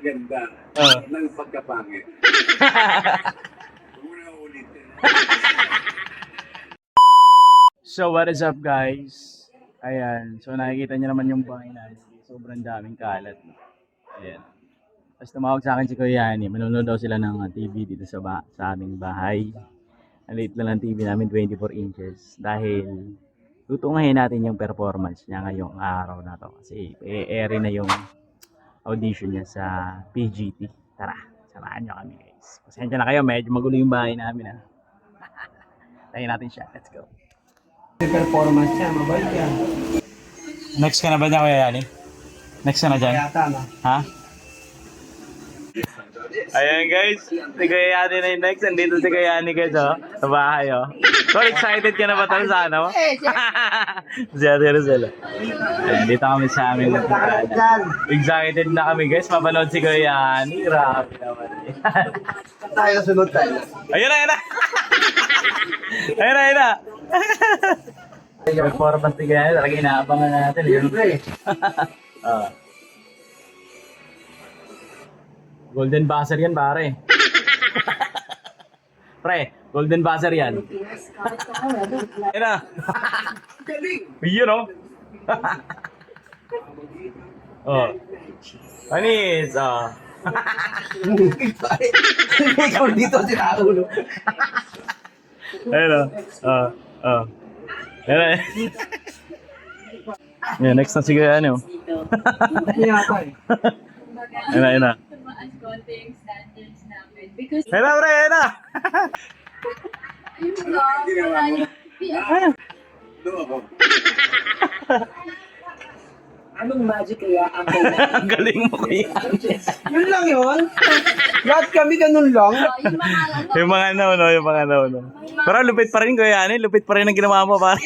Ganda ng pagkapangit. So what is up guys? Ayan, so nakikita niyo naman yung bahay namin. Sobrang daming kalat. Ayan. Tapos tumawag sa akin si Kuya Yani, manonood daw sila ng TV dito sa aming bahay. Ang liit lang ng TV namin, 24 inches. Dahil tutungahin natin yung performance niya ngayong araw na to. Kasi i-air na yung audition niya sa PGT. Tara, samahan niyo kami guys. Pasensya na kayo, medyo magulo yung bahay namin ha. Tayo natin siya, let's go. Performance niya, mabait yan. Next ka na ba dyan, Kuya Yani? Next ka na dyan? Yata, no? Ha? Ayan guys, si Kuya Yani na yung next. Andito si Kuya Yani guys, oh. Sa bahay, oh. So, excited ka na ba tayo sa ano? Si Ate Rosella. Ayan, dito kami sa aming Dyan. excited na kami guys, mapanood si Kuya Yani. Grabe naman. Tayo, sunod tayo. Ayun na, ayun na! Ayun na, ayun na! Performance ni Kuya Yani, talaga inaabangan natin. Siyempre. Ah. Golden buzzer yan, pare. Pre, golden buzzer yan. Yan na. Yun, oh. Oh. Anis, oh. Ikaw dito si Raulo. Ayun, oh. Oh. Oh. Yan na. Yan, next na sige, ano. Yata eh. Yan na, yan na. Tumaas konti yung standards namin. Because, Yan na, pre, yan na. ayun lang, wala yung Anong magic kaya ang Ang galing mo, Kuya. Yun lang yun. Lahat kami ganun lang. yung mga ano, Yung mga ano, no, yung mga ano, no. Pero lupit pa rin, Kuya Yani. Lupit pa rin ang ginawa mo, pare.